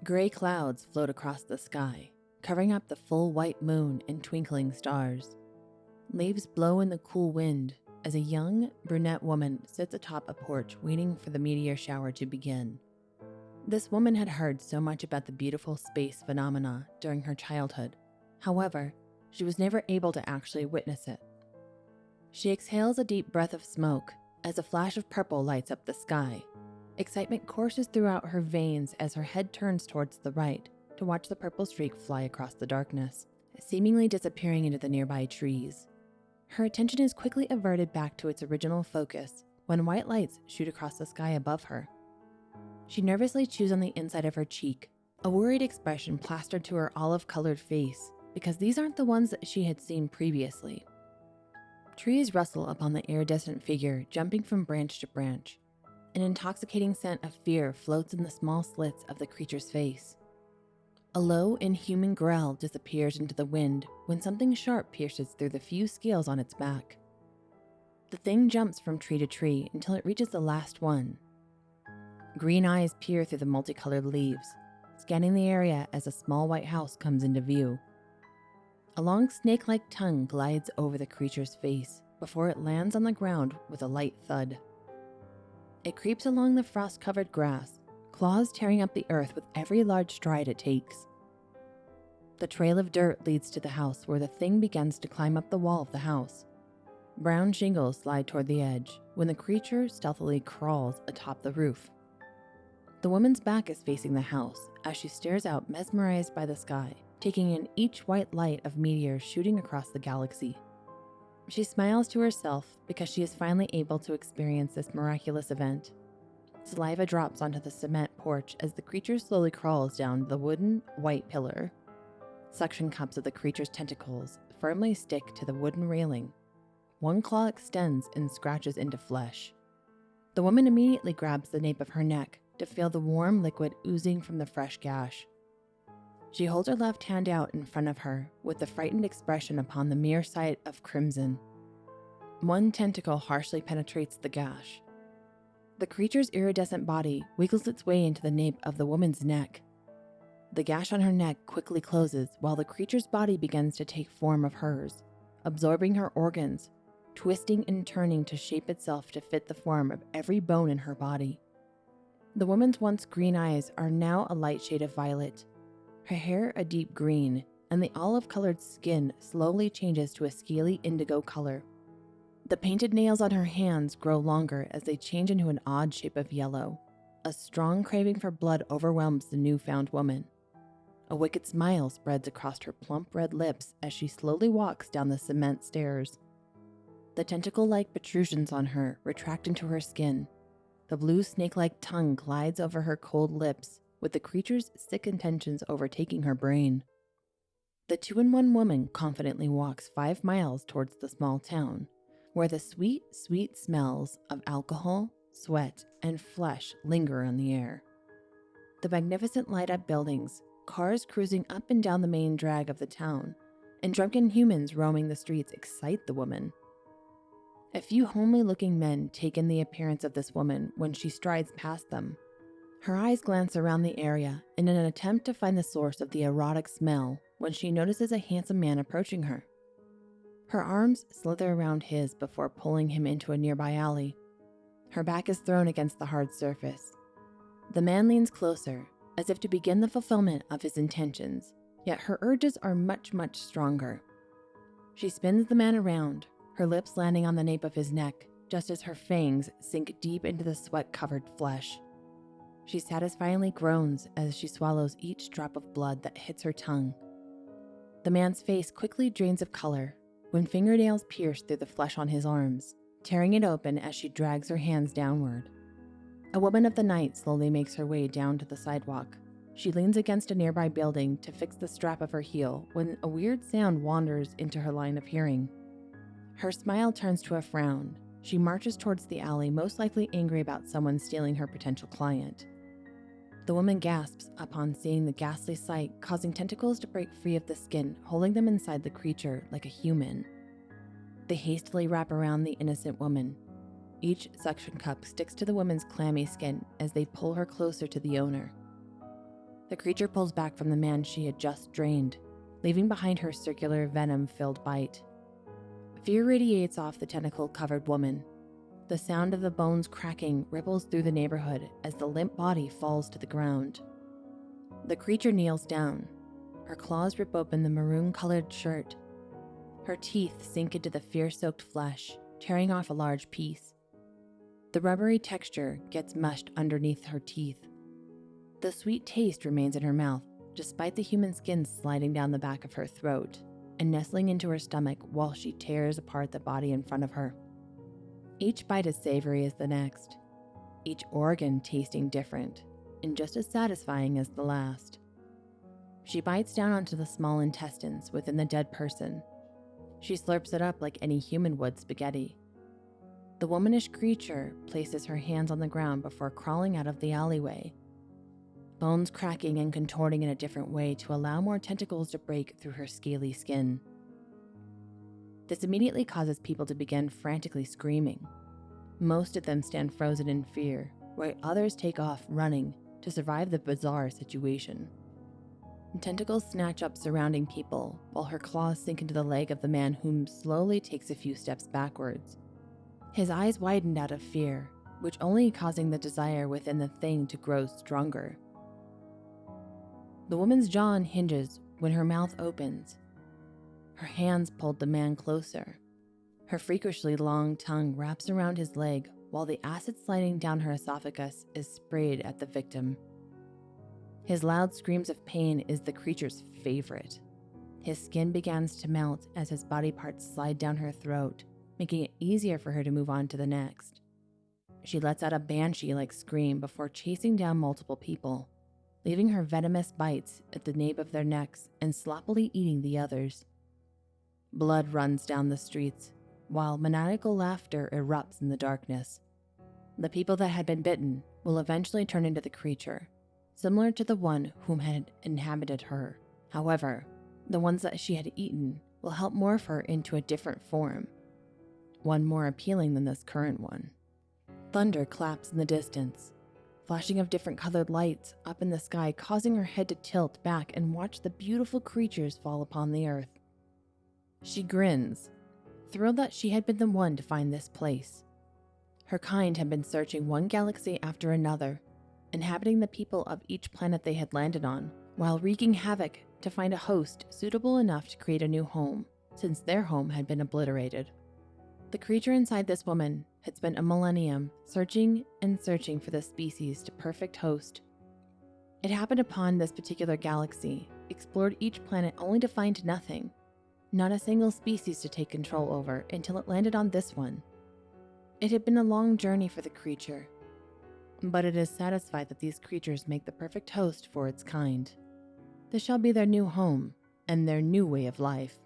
Gray clouds float across the sky, covering up the full white moon and twinkling stars. Leaves blow in the cool wind as a young, brunette woman sits atop a porch waiting for the meteor shower to begin. This woman had heard so much about the beautiful space phenomena during her childhood. However, she was never able to actually witness it. She exhales a deep breath of smoke as a flash of purple lights up the sky. Excitement courses throughout her veins as her head turns towards the right to watch the purple streak fly across the darkness, seemingly disappearing into the nearby trees. Her attention is quickly averted back to its original focus when white lights shoot across the sky above her. She nervously chews on the inside of her cheek, a worried expression plastered to her olive-colored face because these aren't the ones that she had seen previously. Trees rustle upon the iridescent figure jumping from branch to branch. An intoxicating scent of fear floats in the small slits of the creature's face. A low, inhuman growl disappears into the wind when something sharp pierces through the few scales on its back. The thing jumps from tree to tree until it reaches the last one. Green eyes peer through the multicolored leaves, scanning the area as a small white house comes into view. A long snake-like tongue glides over the creature's face before it lands on the ground with a light thud. It creeps along the frost-covered grass, claws tearing up the earth with every large stride it takes. The trail of dirt leads to the house where the thing begins to climb up the wall of the house. Brown shingles slide toward the edge when the creature stealthily crawls atop the roof. The woman's back is facing the house as she stares out mesmerized by the sky, taking in each white light of meteors shooting across the galaxy. She smiles to herself because she is finally able to experience this miraculous event. Saliva drops onto the cement porch as the creature slowly crawls down the wooden, white pillar. Suction cups of the creature's tentacles firmly stick to the wooden railing. One claw extends and scratches into flesh. The woman immediately grabs the nape of her neck to feel the warm liquid oozing from the fresh gash. She holds her left hand out in front of her with the frightened expression upon the mere sight of crimson. One tentacle harshly penetrates the gash. The creature's iridescent body wiggles its way into the nape of the woman's neck. The gash on her neck quickly closes while the creature's body begins to take form of hers, absorbing her organs, twisting and turning to shape itself to fit the form of every bone in her body. The woman's once green eyes are now a light shade of violet, her hair a deep green, and the olive-colored skin slowly changes to a scaly indigo color. The painted nails on her hands grow longer as they change into an odd shape of yellow. A strong craving for blood overwhelms the newfound woman. A wicked smile spreads across her plump red lips as she slowly walks down the cement stairs. The tentacle-like protrusions on her retract into her skin. The blue snake-like tongue glides over her cold lips, with the creature's sick intentions overtaking her brain. The two-in-one woman confidently walks 5 miles towards the small town, where the sweet, sweet smells of alcohol, sweat, and flesh linger on the air. The magnificent light-up buildings, cars cruising up and down the main drag of the town, and drunken humans roaming the streets excite the woman. A few homely-looking men take in the appearance of this woman when she strides past them. Her eyes glance around the area in an attempt to find the source of the erotic smell when she notices a handsome man approaching her. Her arms slither around his before pulling him into a nearby alley. Her back is thrown against the hard surface. The man leans closer, as if to begin the fulfillment of his intentions, yet her urges are much, much stronger. She spins the man around, her lips landing on the nape of his neck, just as her fangs sink deep into the sweat-covered flesh. She satisfyingly groans as she swallows each drop of blood that hits her tongue. The man's face quickly drains of color when fingernails pierce through the flesh on his arms, tearing it open as she drags her hands downward. A woman of the night slowly makes her way down to the sidewalk. She leans against a nearby building to fix the strap of her heel when a weird sound wanders into her line of hearing. Her smile turns to a frown. She marches towards the alley, most likely angry about someone stealing her potential client. The woman gasps upon seeing the ghastly sight, causing tentacles to break free of the skin, holding them inside the creature like a human. They hastily wrap around the innocent woman. Each suction cup sticks to the woman's clammy skin as they pull her closer to the owner. The creature pulls back from the man she had just drained, leaving behind her circular venom-filled bite. Fear radiates off the tentacle-covered woman. The sound of the bones cracking ripples through the neighborhood as the limp body falls to the ground. The creature kneels down. Her claws rip open the maroon-colored shirt. Her teeth sink into the fear-soaked flesh, tearing off a large piece. The rubbery texture gets mushed underneath her teeth. The sweet taste remains in her mouth, despite the human skin sliding down the back of her throat and nestling into her stomach while she tears apart the body in front of her. Each bite is savory as the next, each organ tasting different and just as satisfying as the last. She bites down onto the small intestines within the dead person. She slurps it up like any human would spaghetti. The womanish creature places her hands on the ground before crawling out of the alleyway, bones cracking and contorting in a different way to allow more tentacles to break through her scaly skin. This immediately causes people to begin frantically screaming. Most of them stand frozen in fear, while others take off running to survive the bizarre situation. Tentacles snatch up surrounding people while her claws sink into the leg of the man, whom slowly takes a few steps backwards. His eyes widened out of fear, which only causing the desire within the thing to grow stronger. The woman's jaw unhinges when her mouth opens. Her hands pulled the man closer. Her freakishly long tongue wraps around his leg while the acid sliding down her esophagus is sprayed at the victim. His loud screams of pain is the creature's favorite. His skin begins to melt as his body parts slide down her throat, making it easier for her to move on to the next. She lets out a banshee-like scream before chasing down multiple people, leaving her venomous bites at the nape of their necks and sloppily eating the others. Blood runs down the streets, while maniacal laughter erupts in the darkness. The people that had been bitten will eventually turn into the creature, similar to the one whom had inhabited her. However, the ones that she had eaten will help morph her into a different form, one more appealing than this current one. Thunder claps in the distance, flashing of different colored lights up in the sky, causing her head to tilt back and watch the beautiful creatures fall upon the earth. She grins, thrilled that she had been the one to find this place. Her kind had been searching one galaxy after another, inhabiting the people of each planet they had landed on, while wreaking havoc to find a host suitable enough to create a new home, since their home had been obliterated. The creature inside this woman had spent a millennium searching and searching for the species to perfect host. It happened upon this particular galaxy, explored each planet only to find nothing, not a single species to take control over until it landed on this one. It had been a long journey for the creature, but it is satisfied that these creatures make the perfect host for its kind. This shall be their new home and their new way of life.